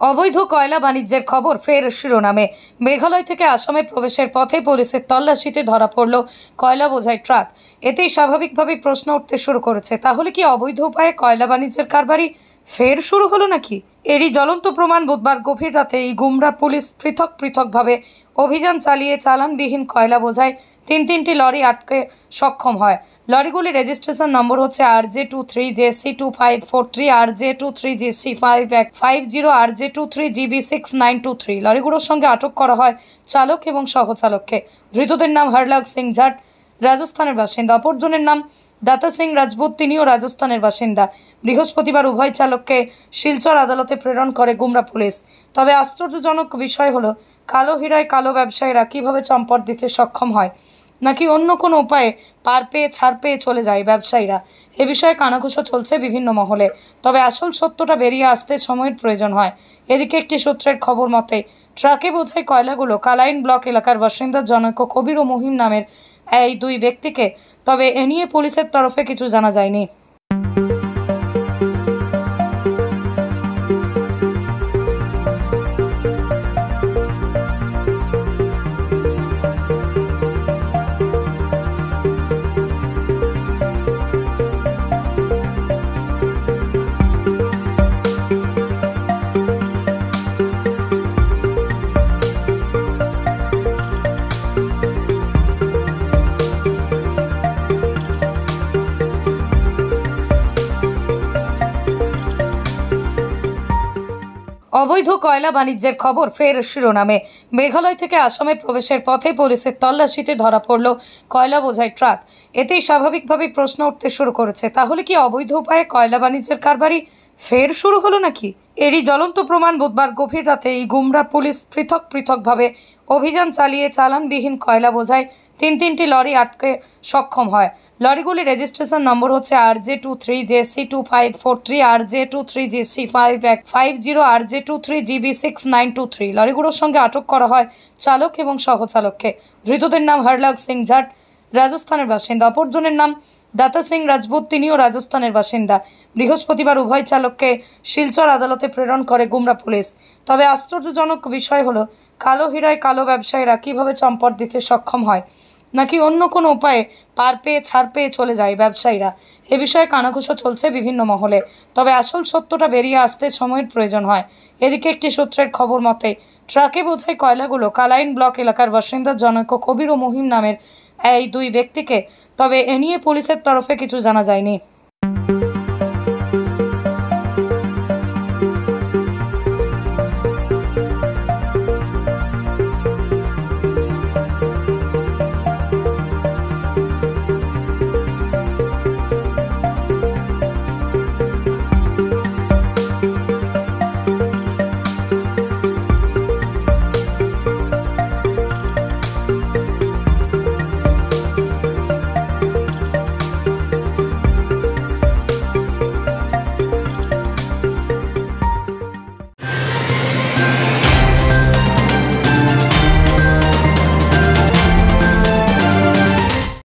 অবৈধ কয়লা বাণিজ্যের খবর ফের শিরোনামে। মেঘালয় থেকে আসামে প্রবেশের পথে পুলিশের তল্লাশিতে ধরা পড়ল কয়লা বোঝাই ট্রাক। এতেই স্বাভাবিকভাবেই প্রশ্ন উঠতে শুরু করেছে, তাহলে কি অবৈধ উপায়ে কয়লা বাণিজ্যের কারবারি ফের শুরু হলো নাকি? এরই জ্বলন্ত প্রমাণ বুধবার গভীর রাতে এই গুমরা পুলিশ পৃথকভাবে অভিযান চালিয়ে চালানবিহীন কয়লা বোঝাই তিনটি লরি আটকে সক্ষম হয়। লরিগুলির রেজিস্ট্রেশন নম্বর হচ্ছে RJ23JC2543, RJ23JC5150, RJ23GB6923। লরিগুলোর সঙ্গে আটক করা হয় চালক এবং সহচালককে। ধৃতদের নাম হরলাগ সিং জাট, রাজস্থানের বাসিন্দা। অপরজনের নাম দাতা সিং রাজপুত, তিনিও রাজস্থানের বাসিন্দা। বৃহস্পতিবার উভয় চালককে শিলচর আদালতে প্রেরণ করে গুমরা পুলিশ। তবে আশ্চর্যজনক বিষয় হলো, কালো হীরায় কালো ব্যবসায়ীরা কীভাবে চম্পট দিতে সক্ষম হয়, নাকি অন্য কোনো উপায়ে পার পেয়ে ছাড় পেয়ে চলে যায় ব্যবসায়ীরা, এ বিষয়ে কানাঘুষো চলছে বিভিন্ন মহলে। তবে আসল সত্যটা বেরিয়ে আসতে সময়ের প্রয়োজন হয়। এদিকে একটি সূত্রের খবর মতে, ট্রাকে বোঝাই কয়লাগুলো কালাইন ব্লক এলাকার বাসিন্দা জনৈক কবির ও মহিম নামের এই দুই ব্যক্তিকে। তবে এ নিয়ে পুলিশের তরফে কিছু জানা যায়নি। অবৈধ কয়লা বাণিজ্যের খবর ফের শিরোনামে। মেঘালয় থেকে আসামে প্রবেশের পথে পুলিশের তল্লাশিতে ধরা পড়ল কয়লা বোঝাই ট্রাক। এতেই স্বাভাবিকভাবেই প্রশ্ন উঠতে শুরু করেছে, তাহলে কি অবৈধ উপায়ে কয়লা বাণিজ্যের কারবারি ফের শুরু হলো নাকি? এরই জ্বলন্ত প্রমাণ বুধবার গভীর রাতে এই গুমরা পুলিশ পৃথকভাবে অভিযান চালিয়ে চালানবিহীন কয়লা বোঝাই তিনটি লরি আটকে সক্ষম হয়। লরিগুলির রেজিস্ট্রেশন নম্বর হচ্ছে RJ23JC2543, RJ23JC5150, RJ23GB6923। লরিগুলোর সঙ্গে আটক করা হয় চালক এবং সহচালককে। ধৃতদের নাম হরলাগ সিং জাট, রাজস্থানের বাসিন্দা। অপরজনের নাম দাতা সিং রাজপুত, তিনিও রাজস্থানের বাসিন্দা। বৃহস্পতিবার উভয় চালককে শিলচর আদালতে প্রেরণ করে গুমরা পুলিশ। তবে আশ্চর্যজনক বিষয় হলো, কালো হীরায় কালো ব্যবসায়ীরা কীভাবে চম্পট দিতে সক্ষম হয়, নাকি অন্য কোনো উপায়ে পার পেয়ে ছাড় পেয়ে চলে যায় ব্যবসায়ীরা, এ বিষয়ে কানাঘুষো চলছে বিভিন্ন মহলে। তবে আসল সত্যটা বেরিয়ে আসতে সময়ের প্রয়োজন হয়। এদিকে একটি সূত্রের খবর মতে, ট্রাকে বোঝাই কয়লাগুলো কালাইন ব্লক এলাকার বাসিন্দা জনৈক কবির ও মহিম নামের এই দুই ব্যক্তিকে। তবে এ নিয়ে পুলিশের তরফে কিছু জানা যায়নি।